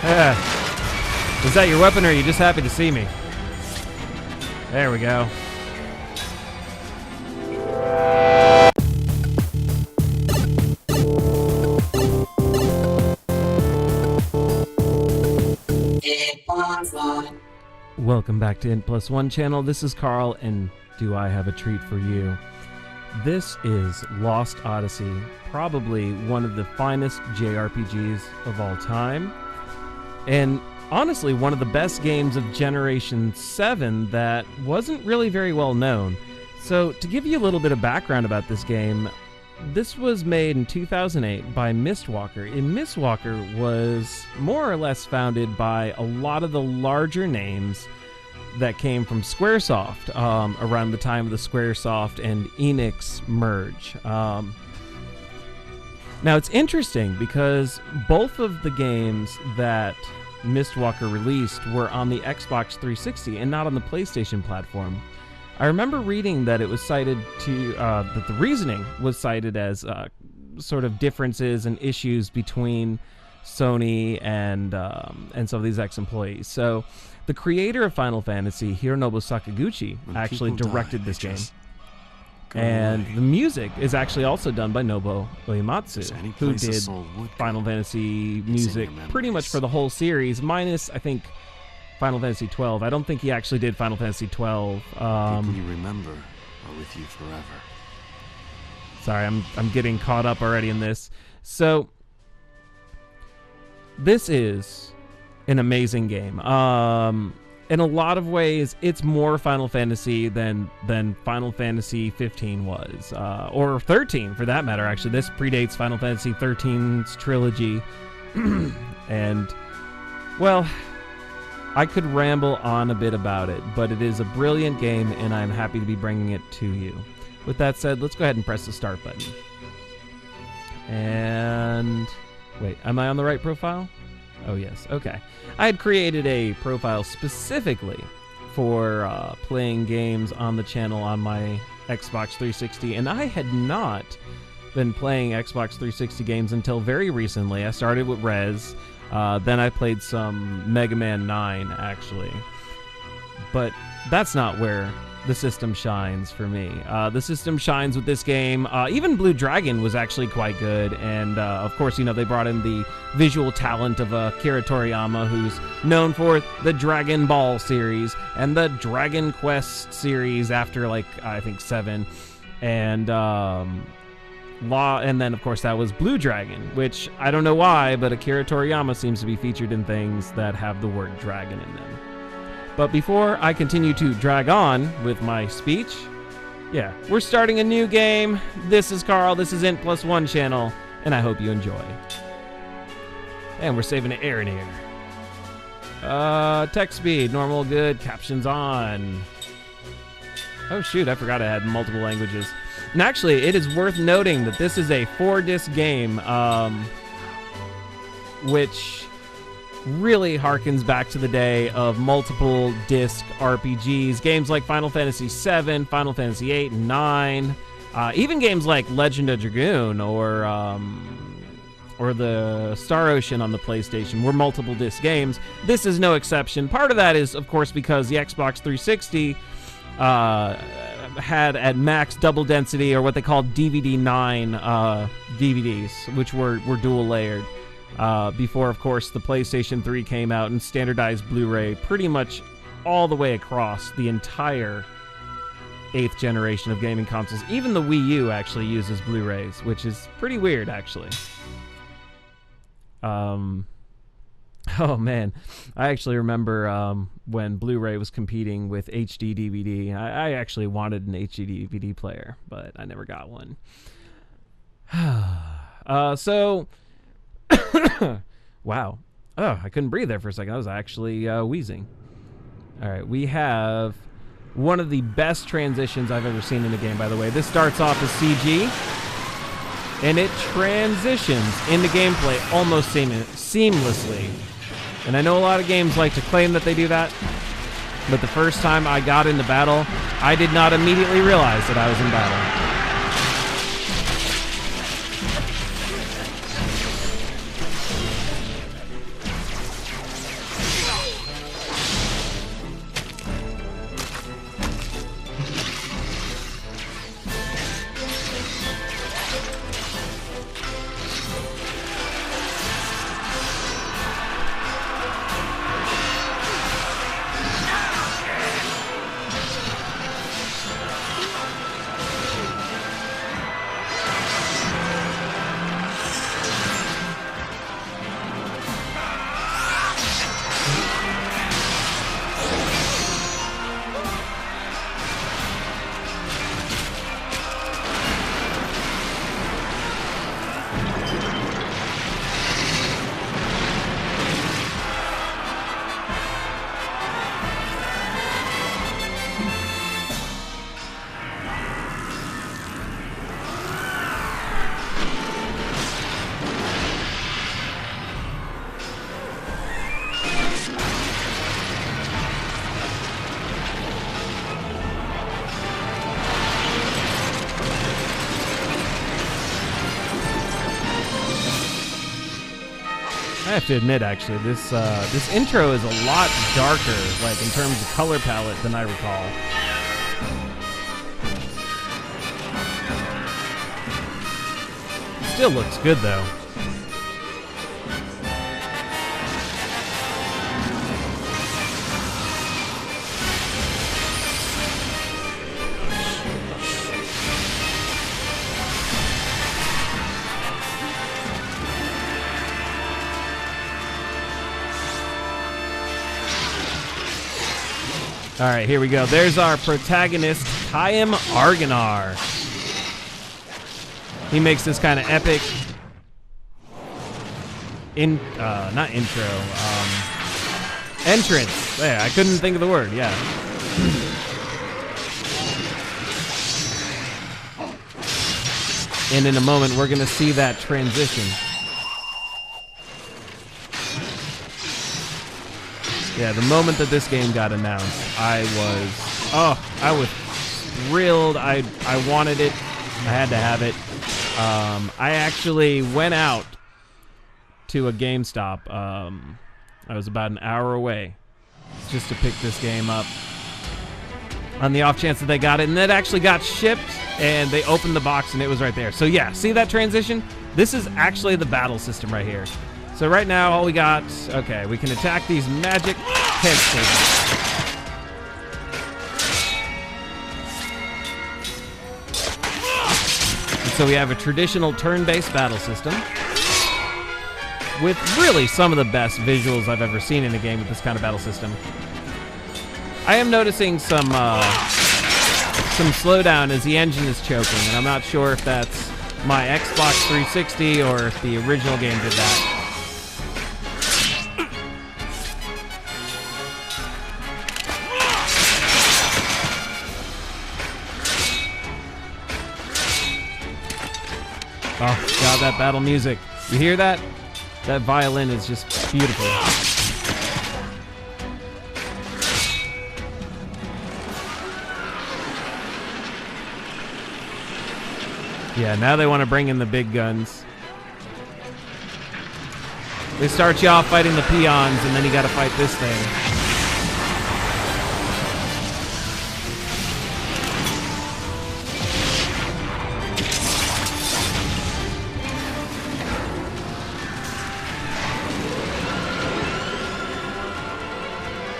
Is that your weapon, or are you just happy to see me? There we go. Welcome back to Int+1 channel. This is Carl, and do I have a treat for you? This is Lost Odyssey, probably one of the finest JRPGs of all time, and honestly one of the best games of Generation 7 that wasn't really very well known. So to give you a little bit of background about this game, this was made in 2008 by Mistwalker, and Mistwalker was more or less founded by a lot of the larger names that came from Squaresoft around the time of the Squaresoft and Enix merge. Now it's interesting because both of the games that Mistwalker released were on the Xbox 360 and not on the PlayStation platform. I remember reading that it was cited to that the reasoning was cited as sort of differences and issues between Sony and some of these ex-employees. So the creator of Final Fantasy, Hironobu Sakaguchi, actually directed this game. And the music is actually also done by Nobuo Uematsu, who did Final Fantasy music pretty much for the whole series, minus, I think, Final Fantasy 12. I don't think he actually did Final Fantasy 12. People you remember are with you forever. Sorry, I'm getting caught up already in this. So this is an amazing game. In a lot of ways, it's more Final Fantasy than Final Fantasy 15 was, or 13 for that matter. Actually, this predates Final Fantasy 13's trilogy, and well, I could ramble on a bit about it, but it is a brilliant game, and I'm happy to be bringing it to you. With that said, let's go ahead and press the start button. And wait, am I on the right profile? Oh yes, okay. I had created a profile specifically for playing games on the channel on my Xbox 360, and I had not been playing Xbox 360 games until very recently. I started with Rez, then I played some Mega Man 9, actually. But that's not where the system shines for me. The system shines with this game. Even Blue Dragon was actually quite good, and of course, you know, they brought in the visual talent of Akira Toriyama, who's known for the Dragon Ball series and the Dragon Quest series after, like, I think 7, and and then of course that was Blue Dragon, which I don't know why, but Akira Toriyama seems to be featured in things that have the word dragon in them. But before I continue to drag on with my speech, yeah, we're starting a new game. This is Carl, this is Int+1 channel, and I hope you enjoy. And we're saving it air in here. Text speed, normal, good, captions on. Oh shoot, I forgot I had multiple languages. And actually, it is worth noting that this is a 4-disc game, which really harkens back to the day of multiple disc RPGs. Games like Final Fantasy VII, Final Fantasy VIII and 9, even games like Legend of Dragoon or the Star Ocean on the PlayStation were multiple disc games. This is no exception. Part of that is, of course, because the Xbox 360 had at max double density, or what they called DVD9 DVDs, which were dual layered. Before, of course, the PlayStation 3 came out and standardized Blu-ray pretty much all the way across the entire 8th generation of gaming consoles. Even the Wii U actually uses Blu-rays, which is pretty weird, actually. Oh man, I actually remember when Blu-ray was competing with HD DVD. I actually wanted an HD DVD player, but I never got one. So, wow. Oh, I couldn't breathe there for a second. I was actually wheezing. All right, we have one of the best transitions I've ever seen in a game, by the way. This starts off as CG, and it transitions into gameplay almost seamlessly. And I know a lot of games like to claim that they do that, but the first time I got into battle, I did not immediately realize that I was in battle. I have to admit, actually, this intro is a lot darker, like in terms of color palette, than I recall. Still looks good, though. All right, here we go. There's our protagonist, Chaim Argonar. He makes this kind of epic entrance. There, I couldn't think of the word. Yeah. And in a moment, we're going to see that transition. Yeah, the moment that this game got announced, I was thrilled. I wanted it. I had to have it. I actually went out to a GameStop. I was about an hour away just to pick this game up on the off chance that they got it. And it actually got shipped, and they opened the box, and it was right there. So yeah, see that transition? This is actually the battle system right here. So right now, all we got, okay, we can attack these magic head stations. And so we have a traditional turn-based battle system with really some of the best visuals I've ever seen in a game with this kind of battle system. I am noticing some slowdown as the engine is choking, and I'm not sure if that's my Xbox 360 or if the original game did that. Oh, God, that battle music. You hear that? That violin is just beautiful. Yeah, now they want to bring in the big guns. They start you off fighting the peons, and then you got to fight this thing.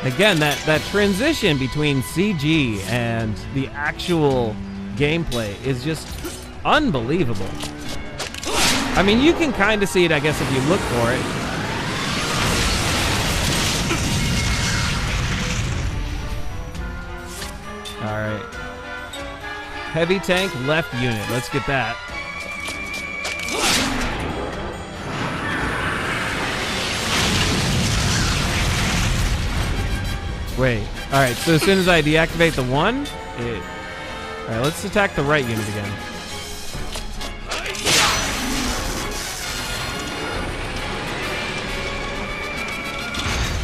Again, that transition between CG and the actual gameplay is just unbelievable. I mean, you can kind of see it, I guess, if you look for it. All right. Heavy tank, left unit. Let's get that. Wait. All right, so as soon as I deactivate the one, all right, let's attack the right unit again.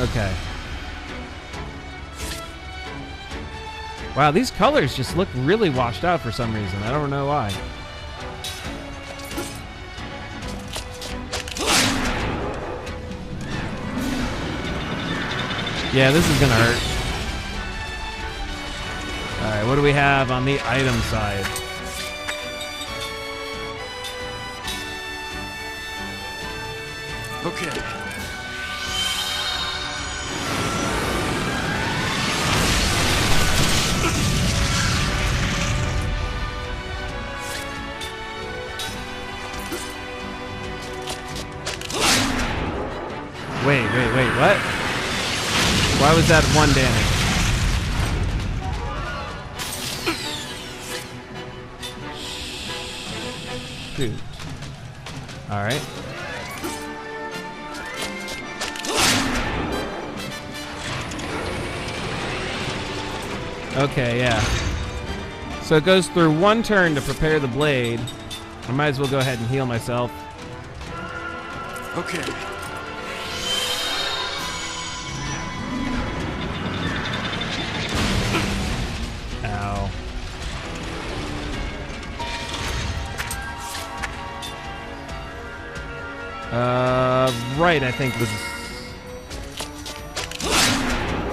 Okay. Wow, these colors just look really washed out for some reason. I don't know why. Yeah, this is gonna hurt. Alright, what do we have on the item side? Okay. Wait, what? Why was that one damage? Shoot. Alright. Okay, yeah. So it goes through one turn to prepare the blade. I might as well go ahead and heal myself. Okay. Ow. right, I think, was...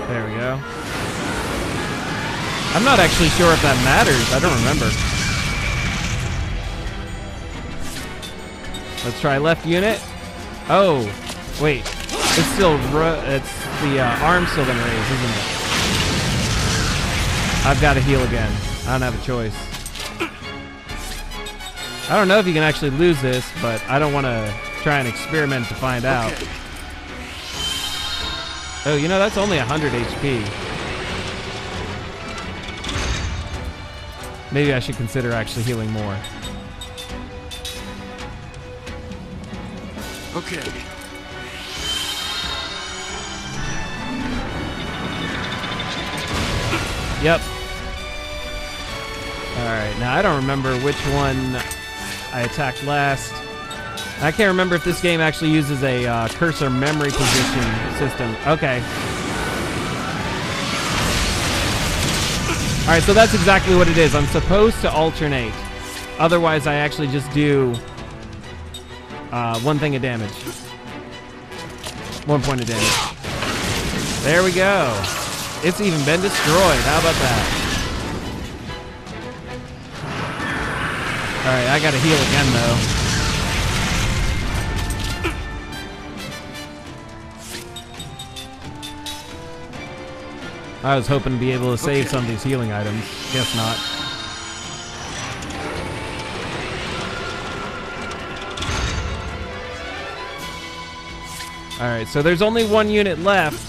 There we go. I'm not actually sure if that matters. I don't remember. Let's try left unit. Oh, wait. It's still... it's the arm's still gonna raise, isn't it? I've got to heal again. I don't have a choice. I don't know if you can actually lose this, but I don't want to try and experiment to find out. Oh, you know, that's only 100 HP. Maybe I should consider actually healing more. Okay. Yep. Alright, now I don't remember which one I attacked last. I can't remember if this game actually uses a cursor memory position system. Okay. Alright, so that's exactly what it is. I'm supposed to alternate. Otherwise, I actually just do 1 thing of damage. 1 point of damage. There we go. It's even been destroyed. How about that? Alright, I gotta heal again, though. I was hoping to be able to save some of these healing items. Guess not. Alright, so there's only 1 unit left.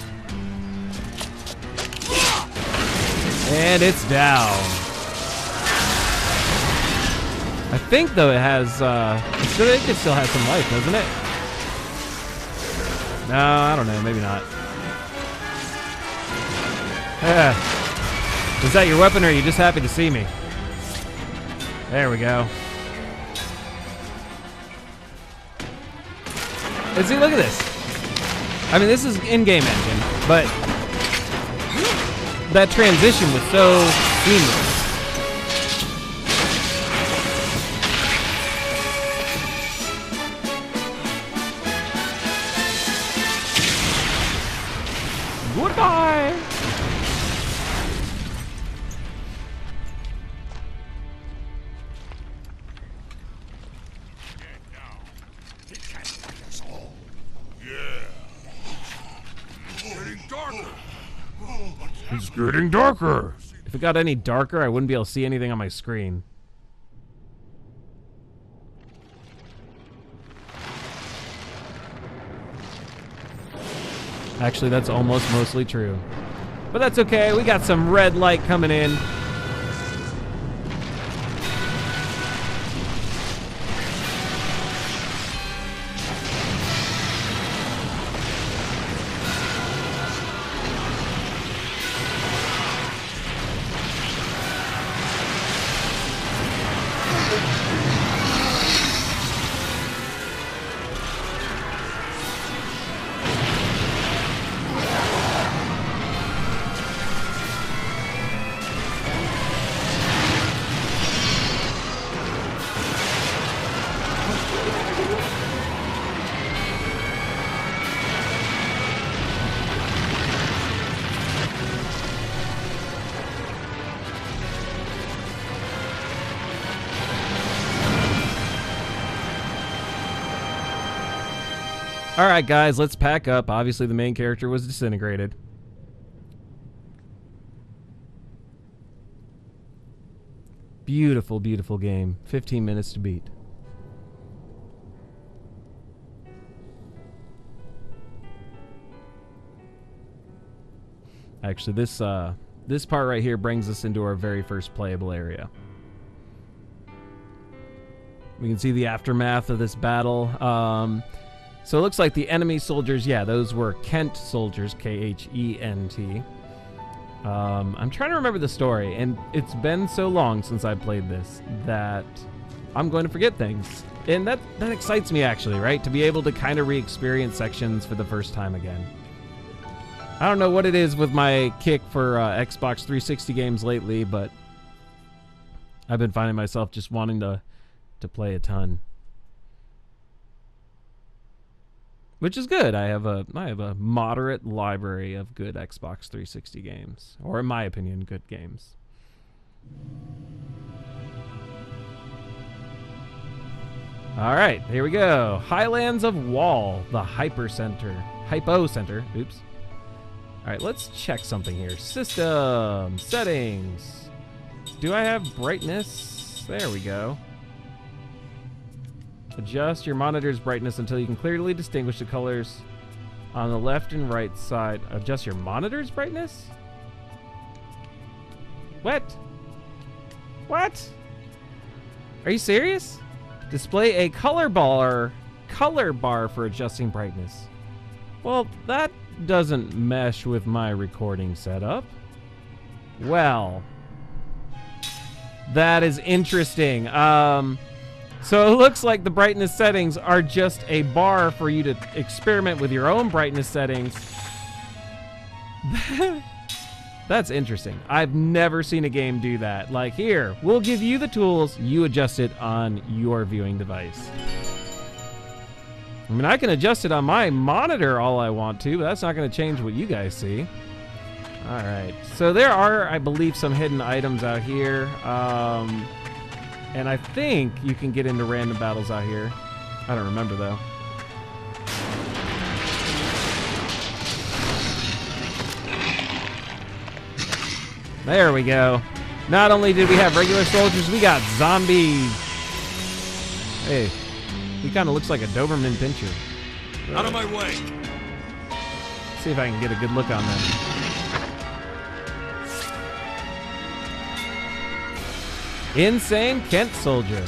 And it's down. I think, though, it has, it still has some life, doesn't it? No, I don't know. Maybe not. Is that your weapon, or are you just happy to see me? There we go. And see, look at this. I mean, this is in-game engine, but that transition was so seamless. Goodbye. It's getting darker. If it got any darker, I wouldn't be able to see anything on my screen. Actually, that's almost mostly true. But that's okay. We got some red light coming in. Alright guys, let's pack up. Obviously the main character was disintegrated. Beautiful, beautiful game. 15 minutes to beat. Actually, this part right here brings us into our very first playable area. We can see the aftermath of this battle. So it looks like the enemy soldiers, yeah, those were Kent soldiers, K-H-E-N-T. I'm trying to remember the story, and it's been so long since I played this that I'm going to forget things. And that excites me, actually, right? To be able to kind of re-experience sections for the first time again. I don't know what it is with my kick for Xbox 360 games lately, but I've been finding myself just wanting to play a ton. which is good. I have a moderate library of good Xbox 360 games, or in my opinion, good games. All right, here we go. Highlands of Wall, the Hypo Center. Oops. All right, let's check something here. System settings. Do I have brightness? There we go. Adjust your monitor's brightness until you can clearly distinguish the colors on the left and right side. Adjust your monitor's brightness? What? What? Are you serious? Display a color bar for adjusting brightness. Well, that doesn't mesh with my recording setup. Well, that is interesting. So it looks like the brightness settings are just a bar for you to experiment with your own brightness settings. That's interesting. I've never seen a game do that. Like, here, we'll give you the tools, you adjust it on your viewing device. I mean, I can adjust it on my monitor all I want to, but that's not going to change what you guys see. All right. So there are, I believe, some hidden items out here. And I think you can get into random battles out here. I don't remember, though. There we go. Not only did we have regular soldiers, we got zombies. Hey, he kind of looks like a Doberman Pinscher. Out of my way. See if I can get a good look on them. Insane Kent soldier.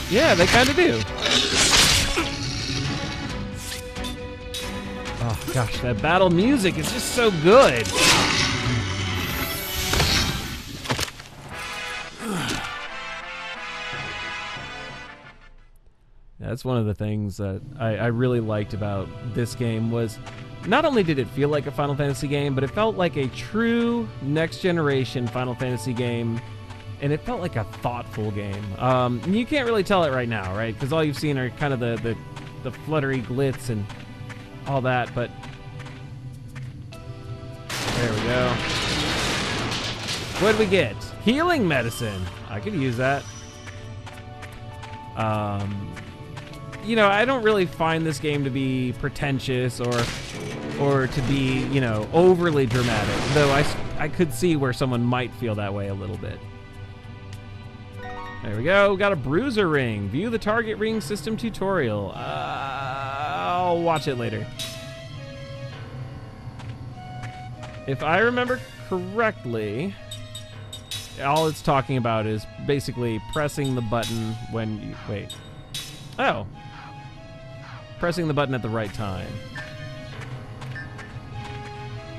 Yeah, they kind of do. Oh gosh, that battle music is just so good. That's one of the things that I really liked about this game was not only did it feel like a Final Fantasy game, but it felt like a true next-generation Final Fantasy game, and it felt like a thoughtful game. You can't really tell it right now, right? Because all you've seen are kind of the fluttery glitz and all that, but there we go. What did we get? Healing medicine. I could use that. You know, I don't really find this game to be pretentious or to be, you know, overly dramatic, though I could see where someone might feel that way a little bit. There we go. Got a bruiser ring. View the target ring system tutorial. I'll watch it later. If I remember correctly, all it's talking about is basically pressing the button when you... Wait. Oh. Pressing the button at the right time.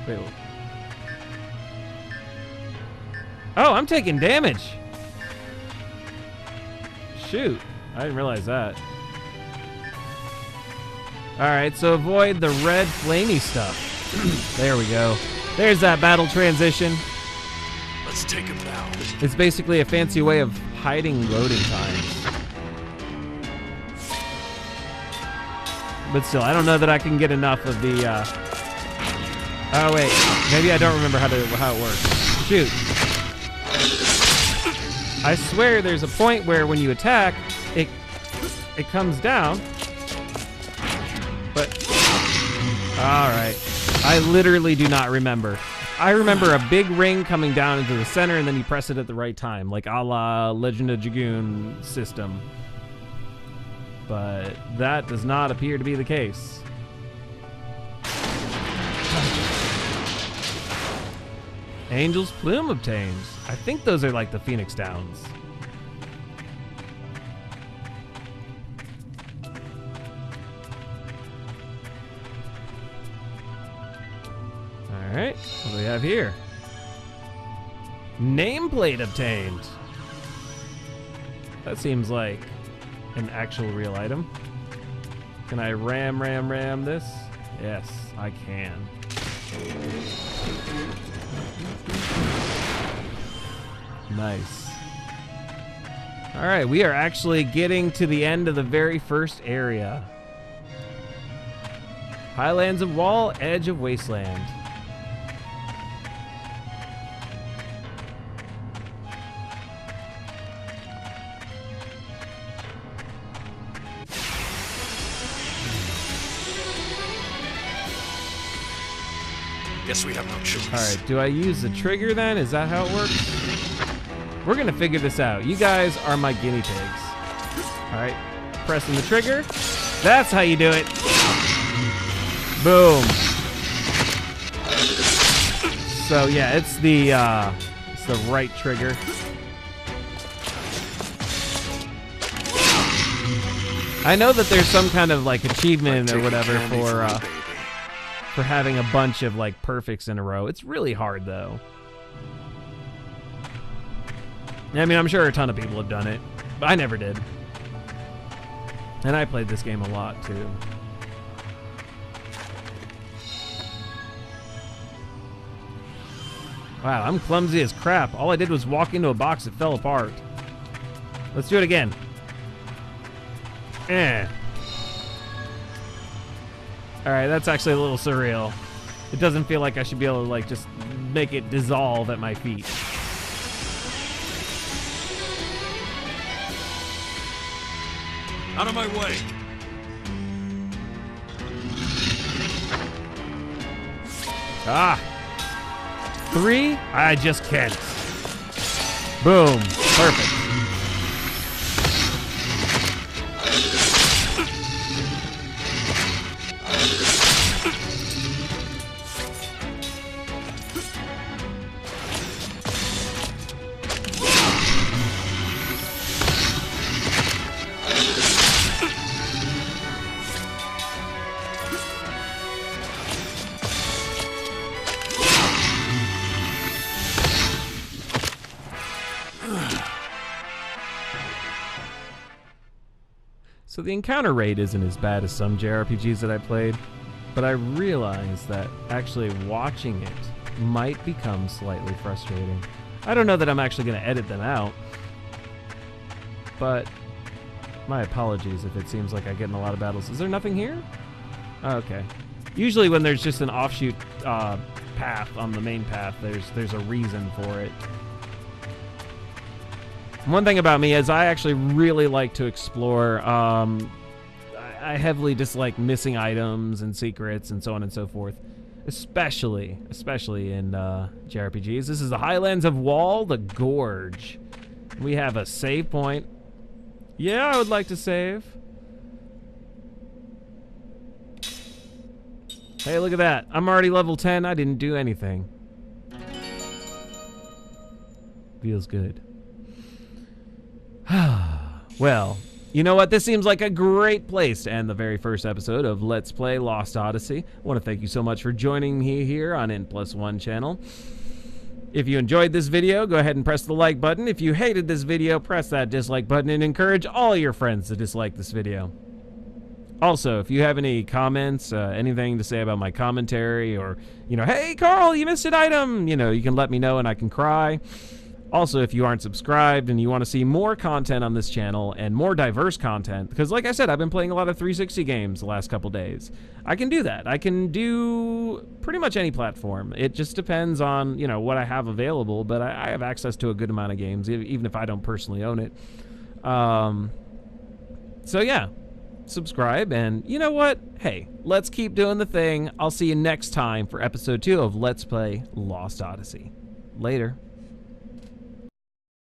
Wait. Oh, I'm taking damage. Shoot. I didn't realize that. Alright, so avoid the red flamey stuff. There we go. There's that battle transition. Let's take him down. It's basically a fancy way of hiding loading times. But still, I don't know that I can get enough of the, Oh, wait. Maybe I don't remember how it works. Shoot. I swear there's a point where when you attack, it comes down. But... Alright. I literally do not remember. I remember a big ring coming down into the center, and then you press it at the right time, like a la Legend of Dragoon system. But that does not appear to be the case. Angel's Plume obtained. I think those are like the Phoenix Downs. Alright, what do we have here? Nameplate obtained. That seems like an actual real item. Can I ram this? Yes, I can. Nice. All right, we are actually getting to the end of the very first area. Highlands of Wall, Edge of Wasteland. Guess we have no choice. All right, do I use the trigger then? Is that how it works? We're gonna figure this out. You guys are my guinea pigs. All right, pressing the trigger. That's how you do it. Boom. So yeah, it's the right trigger. I know that there's some kind of like achievement or whatever for having a bunch of like perfects in a row. It's really hard though. I mean, I'm sure a ton of people have done it, but I never did. And I played this game a lot too. Wow, I'm clumsy as crap. All I did was walk into a box that fell apart. Let's do it again. Alright, that's actually a little surreal. It doesn't feel like I should be able to like just make it dissolve at my feet. Out of my way. Ah! 3? I just can't. Boom. Perfect. So the encounter rate isn't as bad as some JRPGs that I played, but I realized that actually watching it might become slightly frustrating. I don't know that I'm actually going to edit them out, but my apologies if it seems like I get in a lot of battles. Is there nothing here? Oh, okay. Usually when there's just an offshoot path on the main path, there's a reason for it. One thing about me is I actually really like to explore. I heavily dislike missing items and secrets and so on and so forth, especially in JRPGs. This is the Highlands of Wall, the Gorge. We have a save point. Yeah, I would like to save. Hey, look at that. I'm already level 10. I didn't do anything. Feels good. Well, you know what? This seems like a great place to end the very first episode of Let's Play Lost Odyssey. I want to thank you so much for joining me here on N+1 channel. If you enjoyed this video, go ahead and press the like button. If you hated this video, press that dislike button and encourage all your friends to dislike this video. Also, if you have any comments, anything to say about my commentary, or, you know, hey, Carl, you missed an item, you know, you can let me know and I can cry. Also, if you aren't subscribed and you want to see more content on this channel and more diverse content, because like I said, I've been playing a lot of 360 games the last couple days. I can do that. I can do pretty much any platform. It just depends on, you know, what I have available, but I have access to a good amount of games, even if I don't personally own it. So yeah, subscribe, and you know what? Hey, let's keep doing the thing. I'll see you next time for episode 2 of Let's Play Lost Odyssey. Later.